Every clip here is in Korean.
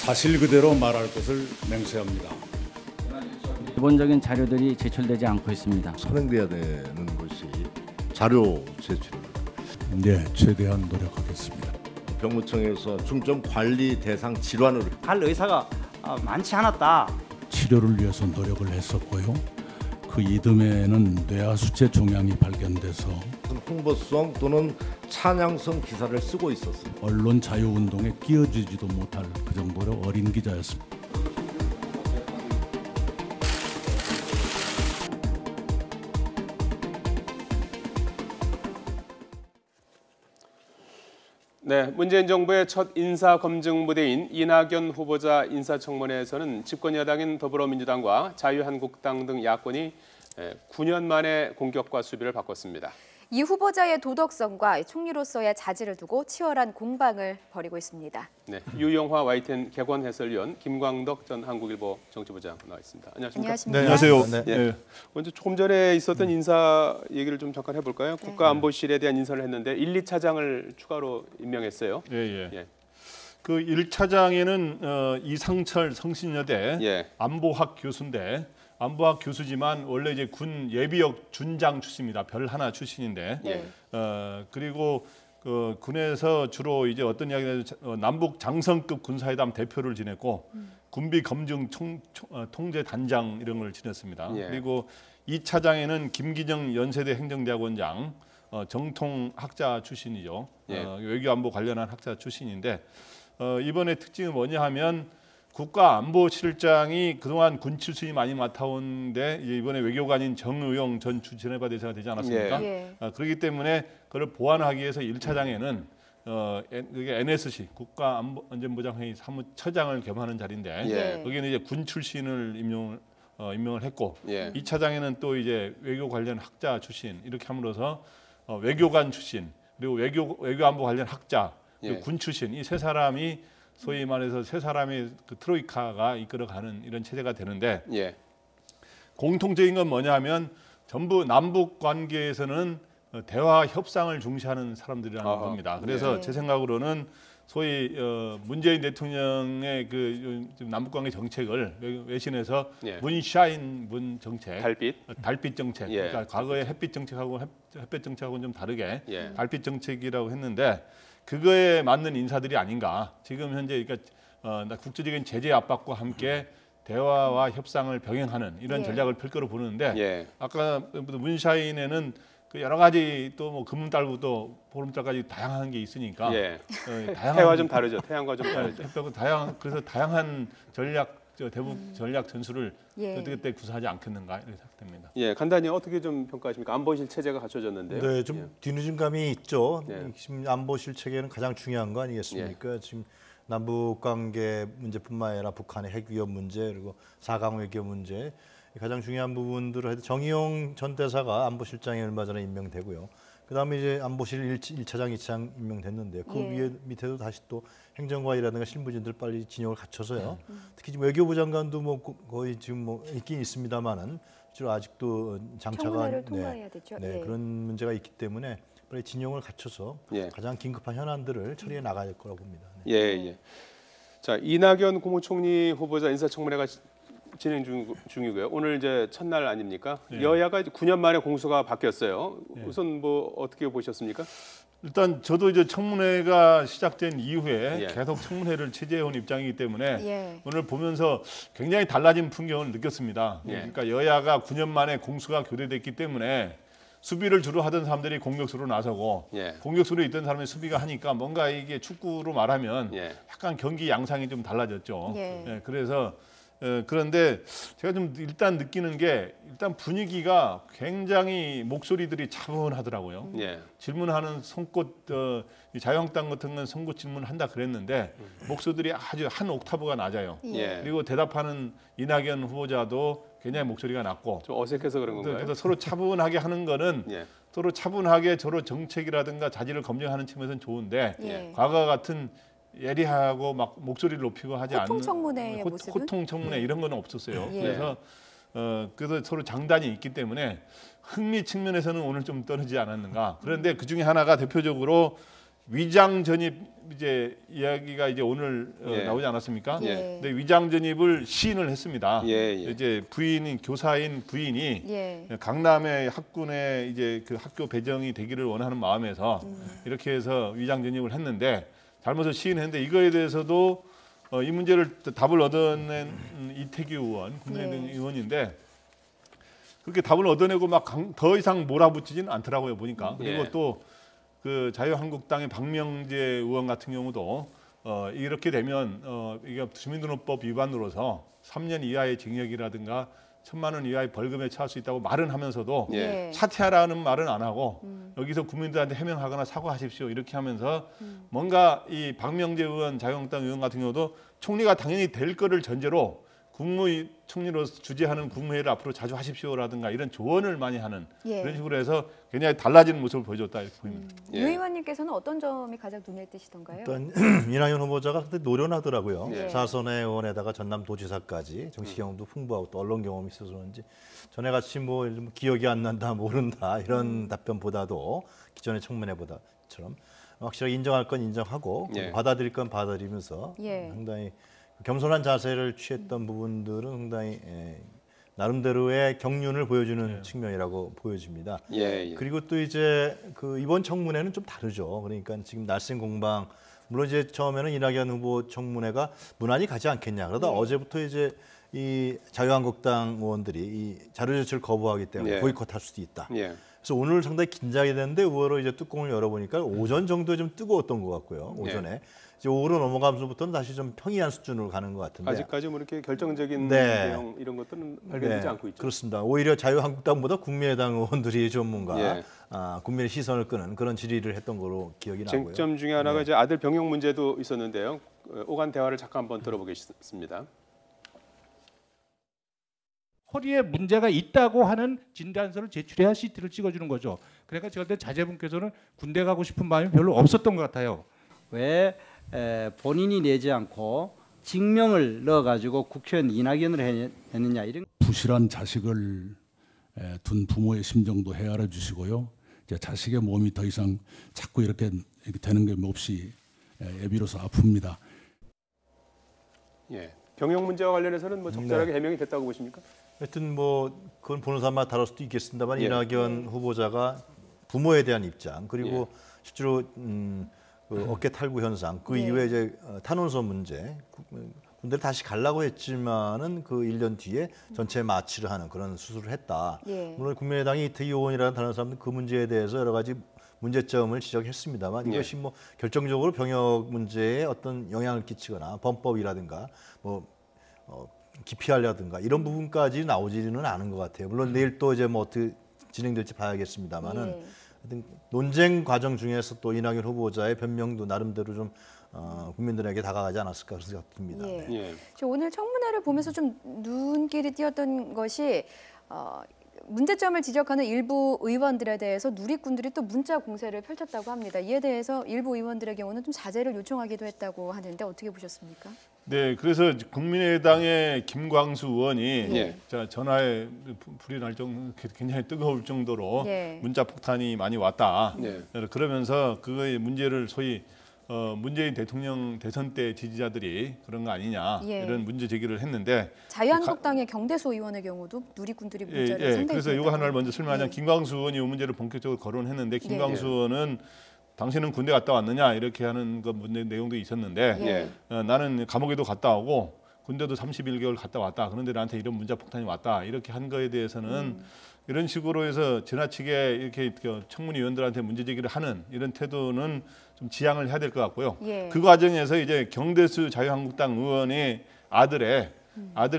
사실 그대로 말할 것을 맹세합니다. 기본적인 자료들이 제출되지 않고 있습니다. 선행돼야 되는 것이 자료 제출. 네, 최대한 노력하겠습니다. 병무청에서 중점 관리 대상 질환을 갈 의사가 많지 않았다. 치료를 위해서 노력을 했었고요. 그 이듬해에는 뇌하수체 종양이 발견돼서 홍보성 또는 찬양성 기사를 쓰고 있었습니다. 언론 자유운동에 끼어들지도 못할 그 정도로 어린 기자였습니다. 네, 문재인 정부의 첫 인사검증 무대인 이낙연 후보자 인사청문회에서는 집권 여당인 더불어민주당과 자유한국당 등 야권이 9년 만에 공격과 수비를 바꿨습니다. 이 후보자의 도덕성과 총리로서의 자질을 두고 치열한 공방을 벌이고 있습니다. 네, 유영화 YTN 개관 해설위원 김광덕 전 한국일보 정치부장 나와 있습니다. 안녕하십니까? 안녕하십니까? 네, 안녕하세요. 예. 먼저 조금 전에 있었던 인사 얘기를 좀 잠깐 해볼까요? 국가안보실에 대한 인사를 했는데 1, 2차장을 추가로 임명했어요. 예. 그 1차장에는 이상철 성신여대 예. 안보학 교수인데 안보학 교수지만 원래 이제 군 예비역 준장 출신입니다. 별 하나 출신인데 예. 그리고 그 군에서 주로 이제 어떤 이야기는 남북 장성급 군사회담 대표를 지냈고 군비 검증 통제 단장 이런 걸 지냈습니다. 예. 그리고 2차장에는 김기정 연세대 행정대학원장 정통 학자 출신이죠. 예. 외교안보 관련한 학자 출신인데 이번에 특징은 뭐냐 하면 국가안보실장이 그동안 군 출신이 많이 맡아온데 이번에 외교관인 정의용 전 제네바 대사가 되지 않았습니까? 예. 그렇기 때문에 그걸 보완하기 위해서 1차장에는 그게 NSC 국가안전보장회의 사무처장을 겸하는 자리인데 예. 여기는 이제 군 출신을 임명을 했고 예. 2차장에는 또 이제 외교 관련 학자 출신 이렇게 함으로써 외교관 출신 그리고 외교안보 관련 학자 그리고 예. 군 출신 이 세 사람이 소위 말해서 세 사람의 그 트로이카가 이끌어가는 이런 체제가 되는데 예. 공통적인 건 뭐냐면 전부 남북 관계에서는 대화 협상을 중시하는 사람들이라는 아하. 겁니다. 그래서 네. 제 생각으로는 소위 문재인 대통령의 그 남북 관계 정책을 외신에서 예. 문샤인 문 정책, 달빛 정책. 예. 그러니까 과거의 햇빛 정책하고 햇볕 정책하고는 좀 다르게 예. 달빛 정책이라고 했는데 그거에 맞는 인사들이 아닌가. 지금 현재 그러니까 국제적인 제재 압박과 함께 대화와 협상을 병행하는 이런 예. 전략을 펼 거로 보는데 예. 아까 문샤인에는 그 여러 가지 또 뭐 금음달부터 보름달까지 다양한 게 있으니까 예. 다양한 태와 좀 다르죠. 태양과 좀 다르죠. 그래서 다양한 전략 대북 전략 전술을 예. 그때 구사하지 않겠는가 이렇게 생각됩니다. 예, 간단히 어떻게 좀 평가하십니까? 안보실 체제가 갖춰졌는데요. 네, 좀 뒤늦은 감이 있죠. 예. 지금 안보실 체계는 가장 중요한 거 아니겠습니까? 지금 남북 관계 문제뿐만 아니라 북한의 핵 위협 문제 그리고 4강 외교 문제 가장 중요한 부분들을 해도 정의용 전 대사가 안보실장에 얼마 전에 임명되고요. 그다음에 이제 안보실 1차장, 2차장 임명됐는데 그 예. 위에 밑에도 다시 또 행정관이라든가 실무진들 빨리 진영을 갖춰서요. 특히 지금 외교부 장관도 뭐 거의 지금 뭐 있긴 있습니다만은 실제로 아직도 장차가 청문회를 통과해야 되죠. 네, 예. 그런 문제가 있기 때문에 빨리 진영을 갖춰서 예. 가장 긴급한 현안들을 처리해 나가야 될 거라고 봅니다. 네. 예. 자, 이낙연 국무총리 후보자 인사청문회가 진행 중이고요. 오늘 이제 첫날 아닙니까? 여야가 이제 9년 만에 공수가 바뀌었어요. 우선 뭐 어떻게 보셨습니까? 일단 저도 이제 청문회가 시작된 이후에 예. 계속 청문회를 취재해온 입장이기 때문에 예. 오늘 보면서 굉장히 달라진 풍경을 느꼈습니다. 예. 그러니까 여야가 9년 만에 공수가 교대됐기 때문에 수비를 주로 하던 사람들이 공격수로 나서고 예. 공격수로 있던 사람이 수비가 하니까 뭔가 이게 축구로 말하면 예. 약간 경기 양상이 좀 달라졌죠. 예. 그래서 그런데 제가 좀 일단 느끼는 게 일단 분위기가 굉장히 목소리들이 차분하더라고요. 예. 질문하는 송곳 이 자유한국당 같은 건 송곳 질문을 한다 그랬는데 목소리들이 아주 한 옥타브가 낮아요. 예. 그리고 대답하는 이낙연 후보자도 굉장히 목소리가 낮고 좀 어색해서 그런 건가요? 그래서 서로 차분하게 하는 거는 예. 서로 차분하게 서로 정책이라든가 자질을 검증하는 측면에서는 좋은데 예. 과거와 같은 예리하고 막 목소리를 높이고 하지 않는 호통 청문회의 모습은? 호통 청문회 이런 건 없었어요. 예. 그래서 서로 장단이 있기 때문에 흥미 측면에서는 오늘 좀 떨어지지 않았는가. 그런데 그 중에 하나가 대표적으로 위장 전입 이제 이야기가 이제 오늘 예. 나오지 않았습니까? 예. 근데 위장 전입을 시인을 했습니다. 예, 예. 이제 부인인 교사인 부인이 예. 강남의 학군에 이제 그 학교 배정이 되기를 원하는 마음에서 이렇게 해서 위장 전입을 했는데 잘못을 시인했는데 이거에 대해서도 이 문제를 답을 얻어낸 이태규 의원, 국민의당 예. 의원인데 그렇게 답을 얻어내고 막 더 이상 몰아붙이진 않더라고요 보니까. 그리고 예. 또 그 자유한국당의 박명재 의원 같은 경우도 이렇게 되면 이게 주민등록법 위반으로서 3년 이하의 징역이라든가 1,000만 원 이하의 벌금에 처할 수 있다고 말은 하면서도 예. 사퇴하라는 말은 안 하고 여기서 국민들한테 해명하거나 사과하십시오 이렇게 하면서 뭔가 이 박명재 의원, 자유한국당 의원 같은 경우도 총리가 당연히 될 거를 전제로 국무총리로 주재하는 국무회의를 앞으로 자주 하십시오라든가 이런 조언을 많이 하는 예. 그런 식으로 해서 굉장히 달라지는 모습을 보여줬다 이렇게 보입니다. 예. 유 의원님께서는 어떤 점이 가장 눈에 띄시던가요? 일단 이낙연 후보자가 상당히 노련하더라고요. 예. 사선의 의원에다가 전남도지사까지 정치 경험도 풍부하고 또 언론 경험이 있어서 그런지 전에같이 뭐 기억이 안 난다, 모른다 이런 답변보다도 기존의 청문회보다처럼 확실하게 인정할 건 인정하고 예. 받아들일 건 받아들이면서 예. 상당히 겸손한 자세를 취했던 부분들은 상당히 나름대로의 경륜을 보여주는 측면이라고 보여집니다. 예, 예. 그리고 또 이제 그 이번 청문회는 좀 다르죠. 그러니까 지금 날쌘 공방 물론 이제 처음에는 이낙연 후보 청문회가 무난히 가지 않겠냐. 그러다 어제부터 이제 이 자유한국당 의원들이 이 자료 제출 거부하기 때문에 예. 보이콧할 수도 있다. 예. 그래서 오늘 상당히 긴장이 됐는데 의외로 이제 뚜껑을 열어보니까 오전 정도에 좀 뜨거웠던 것 같고요. 오전에 이제 오후로 넘어가면서부터는 다시 좀 평이한 수준으로 가는 것 같은데. 아직까지 뭐 이렇게 결정적인 네. 내용 이런 것들은 발견되지 않고 있죠. 그렇습니다. 오히려 자유한국당보다 국민의당 의원들이 좀 뭔가 예. 국민의 시선을 끄는 그런 질의를 했던 거로 기억이 나고요. 쟁점 중에 하나가 이제 아들 병역 문제도 있었는데요. 오간 대화를 잠깐 한번 들어보겠습니다. 허리에 문제가 있다고 하는 진단서를 제출해야 CT를 찍어주는 거죠. 그러니까 제가 볼 때 자제분께서는 군대 가고 싶은 마음이 별로 없었던 것 같아요. 왜 본인이 내지 않고 증명을 넣어가지고 국회의원 이낙연을 했느냐 이런. 부실한 자식을 둔 부모의 심정도 헤아려 주시고요. 이제 자식의 몸이 더 이상 자꾸 이렇게 되는 게 몹시 애비로서 아픕니다. 예. 병역 문제와 관련해서는 뭐 적절하게 해명이 됐다고 보십니까? 하여튼 뭐 그건 보는 사람마다 다를 수도 있겠습니다만 예. 이낙연 후보자가 부모에 대한 입장 그리고 실제로 그 어깨 탈구 현상 그 이후에 이제 탄원서 문제 군대를 다시 가려고 했지만은 그 1년 뒤에 전체 마취를 하는 그런 수술을 했다. 예. 물론 국민의당이 이태규 의원이라는 다른 사람들 그 문제에 대해서 여러 가지 문제점을 지적했습니다만 이것이 뭐 결정적으로 병역 문제에 어떤 영향을 끼치거나 범법이라든가 뭐 기피하려든가 이런 부분까지 나오지는 않은 것 같아요. 물론 내일 또 이제 뭐 어떻게 진행될지 봐야겠습니다만은 예. 하여튼 논쟁 과정 중에서 또 이낙연 후보자의 변명도 나름대로 좀 국민들에게 다가가지 않았을까 그런 생각이 듭니다. 예. 예. 저 오늘 청문회를 보면서 좀 눈길이 띄었던 것이 문제점을 지적하는 일부 의원들에 대해서 누리꾼들이 또 문자 공세를 펼쳤다고 합니다. 이에 대해서 일부 의원들의 경우는 좀 자제를 요청하기도 했다고 하는데 어떻게 보셨습니까? 네, 그래서 국민의당의 김광수 의원이 예. 전화에 불이 날 정도 굉장히 뜨거울 정도로 예. 문자 폭탄이 많이 왔다. 네. 그러면서 그거의 문제를 소위 문재인 대통령 대선 때 지지자들이 그런 거 아니냐 예. 이런 문제 제기를 했는데 자유한국당의 경대소 의원의 경우도 누리꾼들이 문자를 상당히 그래서 이거 보냈다고 하나를 먼저 설명하자면 예. 김광수 의원이 이 문제를 본격적으로 거론했는데 김광수 예. 의원은 당신은 군대 갔다 왔느냐 이렇게 하는 그 문제 내용도 있었는데 예. 나는 감옥에도 갔다 오고 군대도 31개월 갔다 왔다. 그런데 나한테 이런 문자 폭탄이 왔다. 이렇게 한 거에 대해서는 이런 식으로 해서 지나치게 이렇게 청문위원들한테 문제 제기를 하는 이런 태도는 좀 지양을 해야 될 것 같고요. 예. 그 과정에서 이제 경대수 자유한국당 의원의 아들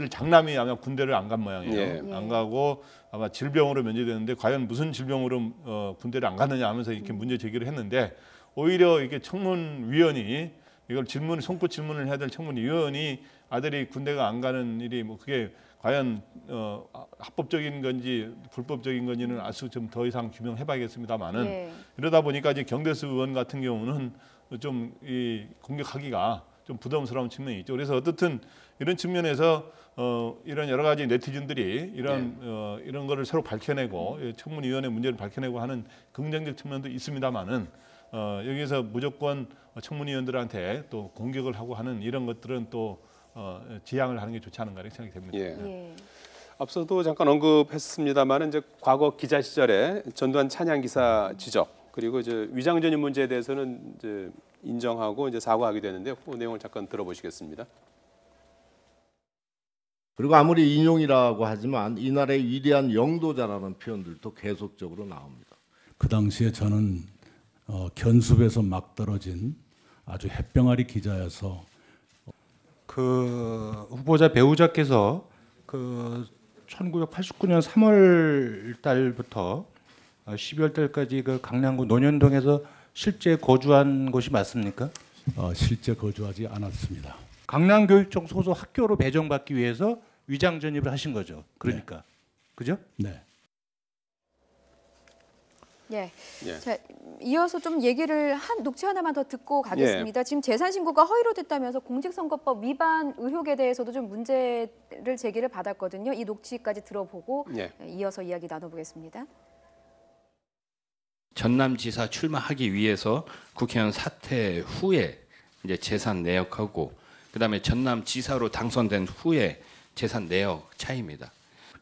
장남이 아마 군대를 안 간 모양이에요. 예. 안 가고 아마 질병으로 면제되는데 과연 무슨 질병으로 군대를 안 갔느냐 하면서 이렇게 문제 제기를 했는데 오히려 이게 청문위원이 이걸 손꼽 질문을 해야 될 청문위원이 아들이 군대가 안 가는 일이 뭐 그게 과연 합법적인 건지 불법적인 건지는 아주 좀 더 이상 규명해봐야겠습니다만은 예. 이러다 보니까 이제 경대수 의원 같은 경우는 좀 이 공격하기가 좀 부담스러운 측면이 있죠. 그래서 어떻든 이런 측면에서 이런 여러 가지 네티즌들이 이런 거를 서로 밝혀내고 청문위원회 문제를 밝혀내고 하는 긍정적 측면도 있습니다만은 여기서 무조건 청문위원들한테 또 공격을 하고 하는 이런 것들은 또 지양을 하는 게 좋지 않은가 이렇게 생각이 됩니다. 예. 앞서도 잠깐 언급했습니다만 이제 과거 기자 시절에 전두환 찬양 기사 지적 그리고 이제 위장 전입 문제에 대해서는 이제 인정하고 이제 사과하게 되는데 그 내용을 잠깐 들어보시겠습니다. 그리고 아무리 인용이라고 하지만 이날의 위대한 영도자라는 표현들도 계속적으로 나옵니다. 그 당시에 저는 견습에서 막 떨어진 아주 햇병아리 기자여서 그 후보자 배우자께서 그 1989년 3월 달부터 12월 달까지 그 강남구 논현동에서 실제 거주한 곳이 맞습니까? 실제 거주하지 않았습니다. 강남교육청 소속 학교로 배정받기 위해서 위장 전입을 하신 거죠. 그러니까 그죠? 네. 예. 예. 자, 이어서 좀 얘기를 녹취 하나만 더 듣고 가겠습니다. 지금 재산 신고가 허위로 됐다면서 공직선거법 위반 의혹에 대해서도 좀 문제를 제기를 받았거든요. 이 녹취까지 들어보고 이어서 이야기 나눠보겠습니다. 전남지사 출마하기 위해서 국회의원 사퇴 후에 이제 재산 내역하고 그다음에 전남지사로 당선된 후에 재산 내역 차이입니다.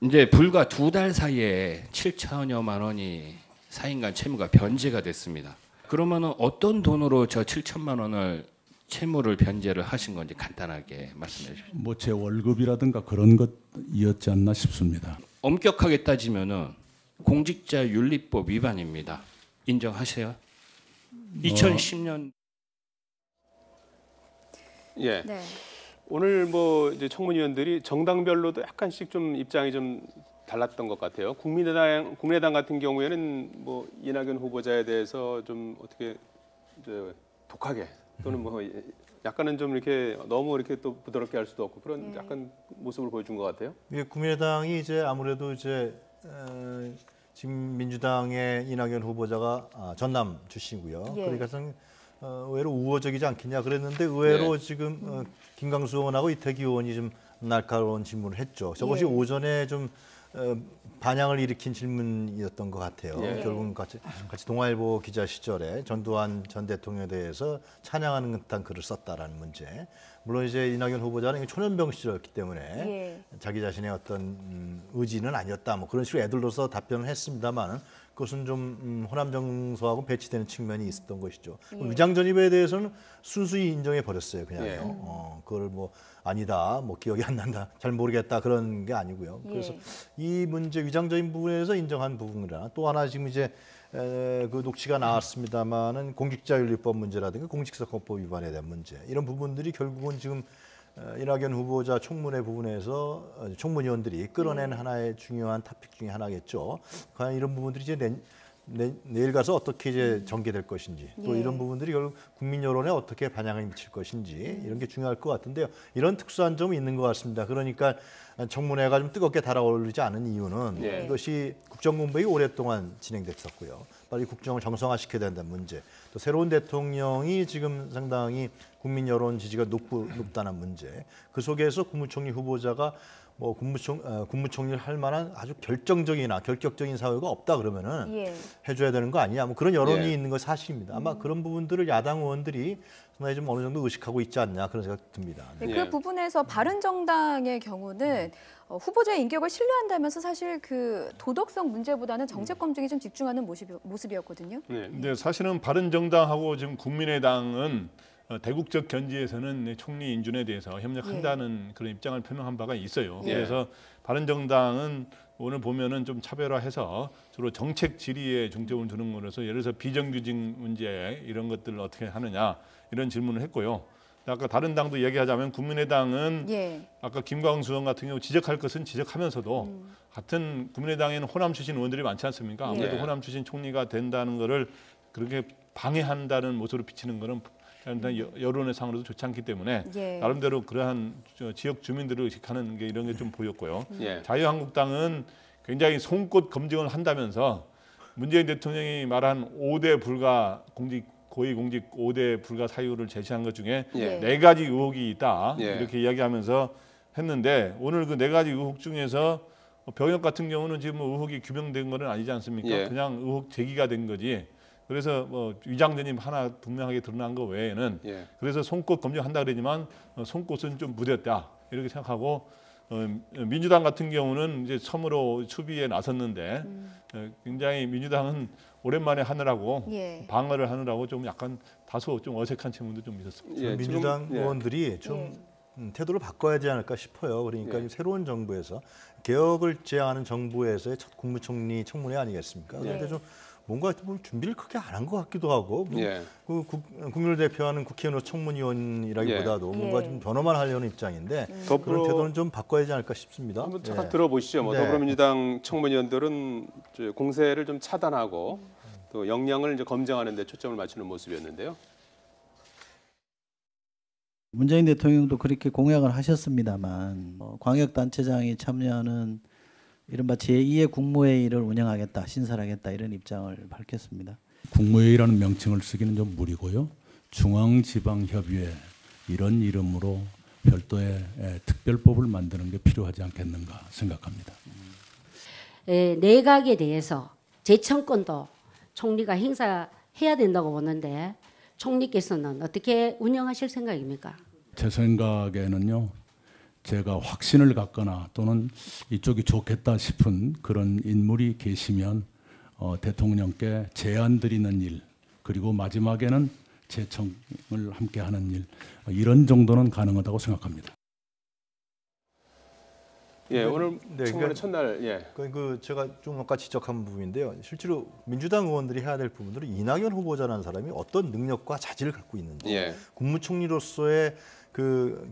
이제 불과 2달 사이에 7천여만 원이 사인간 채무가 변제가 됐습니다. 그러면은 어떤 돈으로 저 7천만 원을 채무를 변제를 하신 건지 간단하게 말씀해 주십시오. 뭐 제 월급이라든가 그런 것이었지 않나 싶습니다. 엄격하게 따지면은 공직자윤리법 위반입니다. 인정하세요? 2010년 예. 네. 오늘 뭐 이제 청문위원들이 정당별로도 약간씩 좀 입장이 좀 달랐던 것 같아요. 국민의당 같은 경우에는 뭐 이낙연 후보자에 대해서 좀 어떻게 이제 독하게 또는 뭐 약간은 좀 이렇게 너무 이렇게 또 부드럽게 할 수도 없고 그런 약간 모습을 보여준 것 같아요. 예, 국민의당이 이제 아무래도 이제 지금 민주당의 이낙연 후보자가 전남 출신이고요. 예. 그러니까 의외로 우호적이지 않겠냐 그랬는데 의외로 지금 김광수 의원하고 이태기 의원이 좀 날카로운 질문을 했죠. 저것이 오전에 좀 반향을 일으킨 질문이었던 것 같아요. 결국은 같이 동아일보 기자 시절에 전두환 전 대통령에 대해서 찬양하는 듯한 글을 썼다라는 문제. 물론 이제 이낙연 후보자는 초년병 시절이었기 때문에 자기 자신의 어떤 의지는 아니었다. 뭐 그런 식으로 애들로서 답변을 했습니다만은 그것은 좀 호남 정서하고 배치되는 측면이 있었던 것이죠. 위장 전입에 대해서는 순수히 인정해 버렸어요. 그냥요. 그걸 뭐 아니다, 뭐 기억이 안 난다, 잘 모르겠다 그런 게 아니고요. 그래서 이 문제 위장 전입 부분에서 인정한 부분이라 또 하나 지금 이제 그 녹취가 나왔습니다만은 공직자윤리법 문제라든가 공직선거법 위반에 대한 문제 이런 부분들이 결국은 지금 이낙연 후보자 청문회 부분에서 청문위원들이 끌어낸 하나의 중요한 토픽 중에 하나겠죠. 과연 이런 부분들이 이제 내일 가서 어떻게 이제 전개될 것인지 또 이런 부분들이 결국 국민 여론에 어떻게 반향을 미칠 것인지 이런 게 중요할 것 같은데요. 이런 특수한 점이 있는 것 같습니다. 그러니까 청문회가 좀 뜨겁게 달아오르지 않은 이유는 이것이 국정공백이 오랫동안 진행됐었고요. 빨리 국정을 정상화시켜야 된다는 문제, 또 새로운 대통령이 지금 상당히 국민 여론 지지가 높다는 문제, 그 속에서 국무총리 후보자가 뭐 국무총리를 할 만한 아주 결격적인 사유가 없다 그러면은 해줘야 되는 거 아니냐, 뭐 그런 여론이 있는 건 사실입니다. 아마 그런 부분들을 야당 의원들이 상당히 좀 어느 정도 의식하고 있지 않냐 그런 생각이 듭니다. 그 부분에서 바른정당의 경우는 후보자의 인격을 신뢰한다면서 사실 그 도덕성 문제보다는 정책 검증에 좀 집중하는 모습이었거든요. 근데 사실은 바른정당하고 지금 국민의당은 대국적 견지에서는 총리 인준에 대해서 협력한다는 그런 입장을 표명한 바가 있어요. 그래서 바른정당은 오늘 보면은 좀 차별화해서 주로 정책 질의에 중점을 두는 거라서 예를 들어서 비정규직 문제 이런 것들을 어떻게 하느냐 이런 질문을 했고요. 아까 다른 당도 얘기하자면 국민의당은 아까 김광수 의원 같은 경우 지적할 것은 지적하면서도 같은 국민의당에는 호남 출신 의원들이 많지 않습니까? 아무래도 호남 출신 총리가 된다는 거를 그렇게 방해한다는 모습으로 비치는 거는 여론의 상으로도 좋지 않기 때문에 나름대로 그러한 지역 주민들을 의식하는 게 이런 게 좀 보였고요. 자유한국당은 굉장히 손꼽 검증을 한다면서 문재인 대통령이 말한 5대 불가 고위공직 5대 불가 사유를 제시한 것 중에 4가지 의혹이 있다 이렇게 이야기하면서 했는데 오늘 그 4가지 의혹 중에서 병역 같은 경우는 지금 의혹이 규명된 건 아니지 않습니까? 그냥 의혹 제기가 된 거지. 그래서 뭐 위장전입 하나 분명하게 드러난 거 외에는 예. 그래서 송곳 검증한다 그러지만 송곳은 좀 무뎠다 이렇게 생각하고 민주당 같은 경우는 이제 처음으로 추비에 나섰는데 굉장히 민주당은 오랜만에 하느라고 예. 방어를 하느라고 좀 약간 다소 좀 어색한 측면도 좀 있었습니다. 예, 민주당 지금, 예. 의원들이 좀 태도를 바꿔야 되지 않을까 싶어요. 그러니까 예. 새로운 정부에서 개혁을 지향하는 정부에서의 첫 국무총리 청문회 아니겠습니까? 그런데 좀 뭔가 뭐 준비를 크게 안 한 것 같기도 하고 뭐 예. 국민을 대표하는 국회의원 청문위원이라기보다도 뭔가 예. 좀 변호만 하려는 입장인데 더불어- 그런 태도는 좀 바꿔야 되지 않을까 싶습니다. 한번 예. 잠깐 들어보시죠. 뭐 네. 더불어민주당 청문위원들은 공세를 좀 차단하고 또 역량을 이제 검증하는 데 초점을 맞추는 모습이었는데요. 문재인 대통령도 그렇게 공약을 하셨습니다만 광역단체장이 참여하는 이른바 제2의 국무회의를 운영하겠다, 신설하겠다 이런 입장을 밝혔습니다. 국무회의라는 명칭을 쓰기는 좀 무리고요. 중앙지방협의회 이런 이름으로 별도의 특별법을 만드는 게 필요하지 않겠는가 생각합니다. 내각에 대해서 재청권도 총리가 행사해야 된다고 보는데 총리께서는 어떻게 운영하실 생각입니까? 제 생각에는요. 제가 확신을 갖거나 또는 이쪽이 좋겠다 싶은 그런 인물이 계시면 대통령께 제안 드리는 일 그리고 마지막에는 재청을 함께 하는 일 이런 정도는 가능하다고 생각합니다. 예, 오늘 네, 청문회 첫날 예. 그 제가 좀 아까 지적한 부분인데요. 실제로 민주당 의원들이 해야 될 부분들은 이낙연 후보자라는 사람이 어떤 능력과 자질을 갖고 있는지, 예. 국무총리로서의 그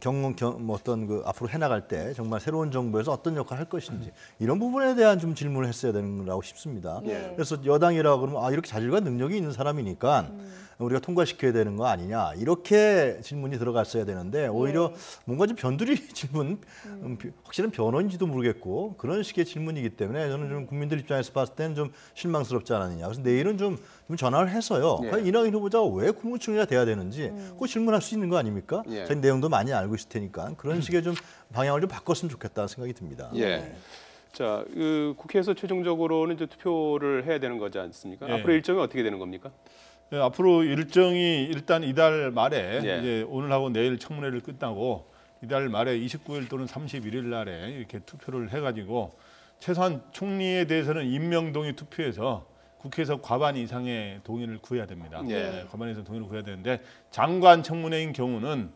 어떤 그 앞으로 해나갈 때 정말 새로운 정부에서 어떤 역할을 할 것인지 이런 부분에 대한 좀 질문을 했어야 되는 거라고 싶습니다. 예. 그래서 여당이라고 그러면 이렇게 자질과 능력이 있는 사람이니까 우리가 통과시켜야 되는 거 아니냐 이렇게 질문이 들어갔어야 되는데 오히려 뭔가 좀 변두리 질문, 확실한 변호인지도 모르겠고 그런 식의 질문이기 때문에 저는 좀 국민들 입장에서 봤을 때는 좀 실망스럽지 않았느냐. 그래서 내일은 좀 전화를 해서요. 예. 과연 이낙연 후보자가 왜 국무총리가 돼야 되는지 그 질문할 수 있는 거 아닙니까? 예. 저희 내용도 많이 알고 있을 테니까 그런 식의 좀 방향을 좀 바꿨으면 좋겠다는 생각이 듭니다. 예. 자, 국회에서 최종적으로는 이제 투표를 해야 되는 거지 않습니까? 예. 앞으로 일정이 어떻게 되는 겁니까? 네, 앞으로 일정이 일단 이달 말에 예. 이제 오늘하고 내일 청문회를 끝나고 이달 말에 29일 또는 31일 날에 이렇게 투표를 해가지고 최소한 총리에 대해서는 임명동의 투표에서 국회에서 과반 이상의 동의를 구해야 됩니다. 예. 과반 이상 동의를 구해야 되는데 장관 청문회인 경우는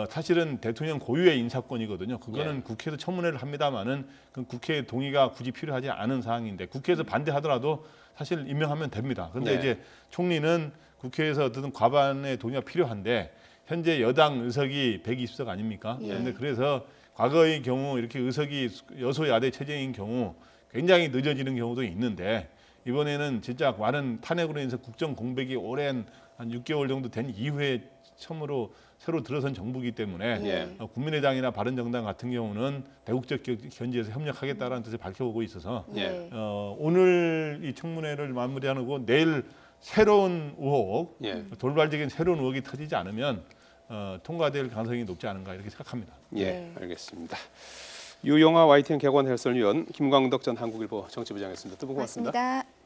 사실은 대통령 고유의 인사권이거든요. 그거는 예. 국회에서 청문회를 합니다만은 그 국회의 동의가 굳이 필요하지 않은 사항인데 국회에서 반대하더라도 사실 임명하면 됩니다. 그런데 네. 이제 총리는 국회에서 어떤 과반의 동의가 필요한데 현재 여당 의석이 120석 아닙니까? 예. 그런데 그래서 과거의 경우 이렇게 의석이 여소야대 체제인 경우 굉장히 늦어지는 경우도 있는데 이번에는 진짜 많은 탄핵으로 인해서 국정 공백이 오랜 한 6개월 정도 된 이후에 처음으로 새로 들어선 정부이기 때문에 예. 국민의당이나 바른정당 같은 경우는 대국적 견제에서 협력하겠다라는 뜻을 밝혀오고 있어서 예. 오늘 이 청문회를 마무리하고 내일 새로운 의혹, 예. 돌발적인 새로운 의혹이 터지지 않으면 통과될 가능성이 높지 않은가 이렇게 생각합니다. 예, 알겠습니다. 유영아 YTN 개관 해설위원 김광덕 전 한국일보 정치부장이었습니다. 두 분 고맙습니다. 고맙습니다.